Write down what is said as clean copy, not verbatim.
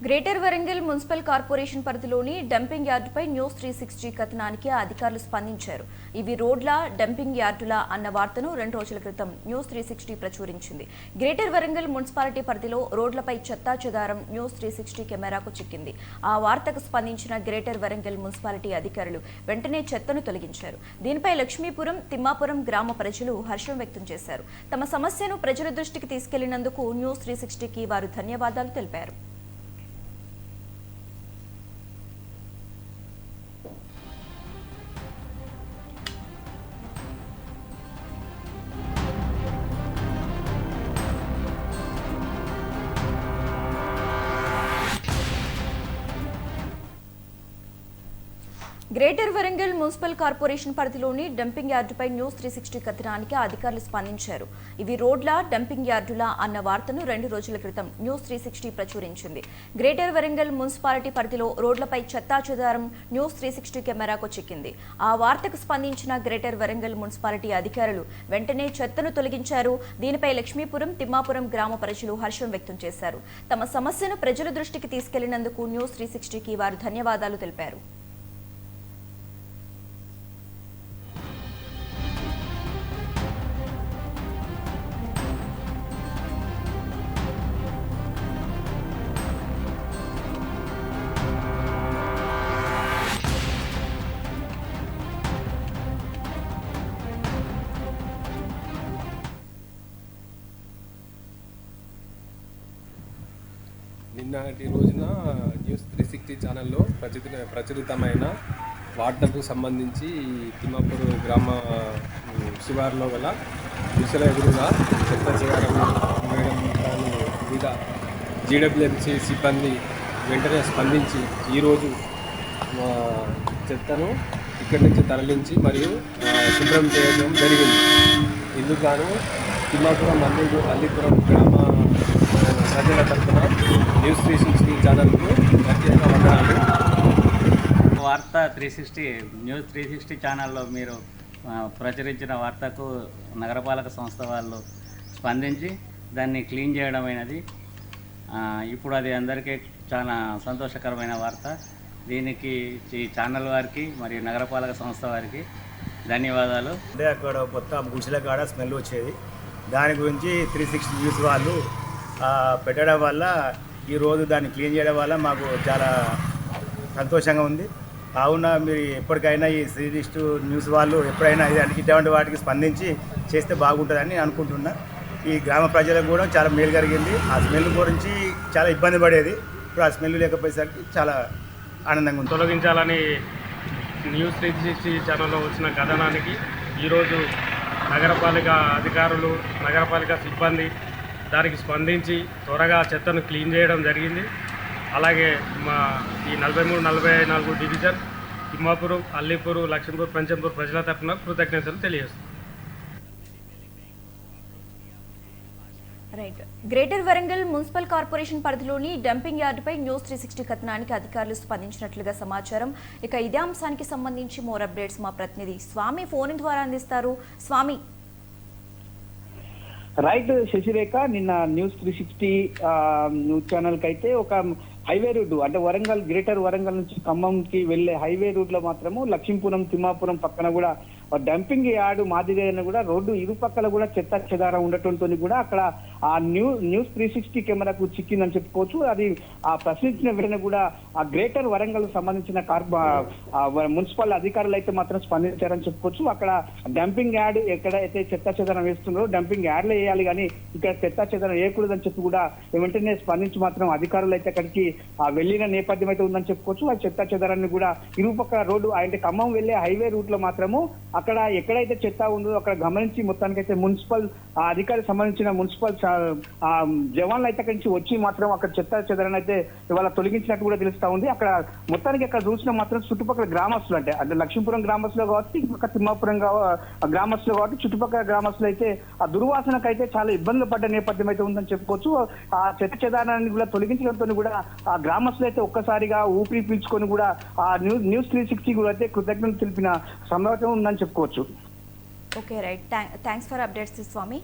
Greater Warangal municipal corporation పరిధిలోని dumping యార్డుపై news 360 కథనానికి అధికారులు స్పందించారు. ఇవి రోడ్ల డంపింగ్ యార్డుల అన్న వార్తను 2 రోజుల క్రితం న్యూస్ 360 ప్రచురించింది. గ్రేటర్ వరంగల్ మున్సిపాలిటీ పరిధిలో రోడ్లపై చెత్తా చెదారం న్యూస్ 360 కెమెరాకు చిక్కింది. ఆ వార్తకు స్పందించిన గ్రేటర్ వరంగల్ మున్సిపాలిటీ అధికారులు వెంటనే చెత్తను తొలగించారు. దీనిపై లక్ష్మీపురం, తిమ్మాపురం గ్రామ ప్రజలు హర్షం వ్యక్తం చేశారు. తమ సమస్యను ప్రజల దృష్టికి తీసుకెళ్లినందుకు న్యూస్ 360కి వారు ధన్యవాదాలు తెలిపారు. గ్రేటర్ వరంగల్ మున్సిపల్ కార్పొరేషన్ పరిధిలోని డంపింగ్ యార్డుపై న్యూస్ 360 కథనానికి అధికారులు స్పందించారు. ఇవి రోడ్ల డంపింగ్ యార్డుల అన్న వార్తను 2 రోజుల క్రితం న్యూస్ 360 ప్రచురించింది. గ్రేటర్ వరంగల్ మున్సిపాలిటీ పరిధిలో రోడ్లపై చెత్తా చెదారం న్యూస్ 360 కెమెరాకు చిక్కింది. ఆ వార్తకు స్పందించిన గ్రేటర్ వరంగల్ మున్సిపాలిటీ అధికారులు వెంటనే చెత్తను తొలగించారు. దీనిపై లక్ష్మీపురం, తిమ్మాపురం గ్రామ ప్రజలు హర్షం వ్యక్తం చేశారు. తమ సమస్యను ప్రజల దృష్టికి తీసుకెళ్లినందుకు న్యూస్ 360కి వారు ధన్యవాదాలు తెలిపారు. నిన్నటి రోజున న్యూస్ 360 ఛానల్లో ప్రచురితమైన వార్తకు సంబంధించి తిమ్మాపూర్ గ్రామ శివారులో గల దిశల ఎదురుగా చెత్త చేయడం మీద జీడబ్ల్యూఎంసీ సిబ్బంది వెంటనే స్పందించి ఈరోజు చెత్తను ఇక్కడి నుంచి తరలించి మరియు శుభ్రం చేయడం జరిగింది. ఇందుకు గాను తిమ్మాపురం, అల్లీపురం గ్రామ ప్రజల తరఫున న్యూస్ 360 ఛానల్కు ప్రత్యేక వందనాలు. వార్త 360 న్యూస్ 360 ఛానల్లో మీరు ప్రచురించిన వార్తకు నగరపాలక సంస్థ వాళ్ళు స్పందించి దాన్ని క్లీన్ చేయడమైనది. ఇప్పుడు అది అందరికీ చాలా సంతోషకరమైన వార్త. దీనికి ఈ ఛానల్ వారికి మరియు నగరపాలక సంస్థ వారికి ధన్యవాదాలు. అదే అక్కడ మొత్తం గుడిసెల కాడ స్మెల్ వచ్చేది. దాని గురించి 360 న్యూస్ వాళ్ళు పెట్టడం వల్ల ఈరోజు దాన్ని క్లీన్ చేయడం వల్ల మాకు చాలా సంతోషంగా ఉంది. కావున మీరు ఎప్పటికైనా ఈ 360 న్యూస్ వాళ్ళు ఎప్పుడైనా ఇటువంటి వాటికి స్పందించి చేస్తే బాగుంటుందని అనుకుంటున్నా. ఈ గ్రామ ప్రజలకు కూడా చాలా మేలు కలిగింది. ఆ స్మెల్ గురించి చాలా ఇబ్బంది పడేది. ఇప్పుడు ఆ స్మెల్ లేకపోయేసరికి చాలా ఆనందంగా ఉంది. తొలగించాలని న్యూస్ 360 ఛానల్లో వచ్చిన కథనానికి ఈరోజు నగరపాలిక అధికారులు, నగరపాలిక సిబ్బంది దానికి స్పందించి త్వరగా చెత్తను క్లీన్ చేయడం జరిగింది. అలాగే మా ఈ 43, 44 డివిజన్ తిమ్మాపురం, అల్లీపురం, లక్ష్మీపూర్, పంచంపూర్ ప్రజల తరఫున కృతజ్ఞతలు తెలియజేస్తున్నాం. గ్రేటర్ వరంగల్ మున్సిపల్ కార్పొరేషన్ పరిధిలోని డంపింగ్ యార్డుపై న్యూస్ 360 కథనానికి అధికారులు స్పందించినట్లుగా సమాచారం. ఇక ఇదే అంశానికి సంబంధించి మోర్ అప్డేట్స్ మా ప్రతినిధి స్వామి ఫోన్ ద్వారా అందిస్తారు. స్వామి. రైట్ శశిరేఖ, నిన్న న్యూస్ 360 న్యూస్ ఛానల్ కి అయితే ఒక హైవే రూట్ అంటే వరంగల్, గ్రేటర్ వరంగల్ నుంచి ఖమ్మంకి వెళ్లే హైవే రూట్ లో మాత్రము లక్ష్మీపురం, తిమ్మాపురం పక్కన కూడా డంపింగ్ యార్డు మాదిరిగా కూడా రోడ్డు ఇరుపక్కల కూడా చెత్త చెదారం ఉండటంతో కూడా అక్కడ ఆ న్యూస్ 360 కెమెరాకు చిక్కిందని చెప్పుకోవచ్చు. అది ఆ ప్రశ్నించిన వెంటనే కూడా ఆ గ్రేటర్ వరంగల్ సంబంధించిన మున్సిపల్ అధికారులు అయితే మాత్రం స్పందించారని చెప్పుకోవచ్చు. అక్కడ డంపింగ్ యార్డ్ ఎక్కడైతే చెత్త చెదారం వేస్తున్నారో డంపింగ్ యార్డ్లో వేయాలి, కానీ ఇక్కడ చెత్త చెదారం వేయకూడదని చెప్పి కూడా వెంటనే స్పందించి మాత్రం అధికారులు అయితే అక్కడికి వెళ్లిన నేపథ్యం అయితే ఉందని చెప్పుకోవచ్చు. ఆ చెత్త చెదారాన్ని కూడా ఇరుపక్క రోడ్డు అంటే ఖమ్మం వెళ్లే హైవే రూట్ లో మాత్రము అక్కడ ఎక్కడైతే చెత్త ఉందో అక్కడ గమనించి మొత్తానికైతే మున్సిపల్ అధికారికి సంబంధించిన మున్సిపల్ జవాన్లు అయితే అక్కడి నుంచి వచ్చి మాత్రం అక్కడ చెత్త చెదారాన్ని అయితే ఇవాళ తొలగించినట్టు కూడా తెలుస్తా ఉంది. అక్కడ మొత్తానికి అక్కడ చూసిన మాత్రం చుట్టుపక్కల గ్రామస్తులు అంటే లక్ష్మీపురం గ్రామస్తులు కాబట్టి, ఇంకా తిమ్మాపురం గ్రామస్తులు కాబట్టి చుట్టుపక్కల గ్రామస్తులు అయితే ఆ దుర్వాసనకు అయితే చాలా ఇబ్బందులు పడ్డ నేపథ్యం అయితే ఉందని చెప్పుకోవచ్చు. ఆ చెత్త చెదారాన్ని కూడా తొలగించడంతో కూడా ఆ గ్రామస్తులు అయితే ఒక్కసారిగా ఊపిరి పీల్చుకొని కూడా ఆ న్యూస్ 360 కూడా అయితే కృతజ్ఞతలు తెలిపిన సందర్భం ఉందని చెప్పుకోవచ్చు. Okay right, thanks for updates Swamy.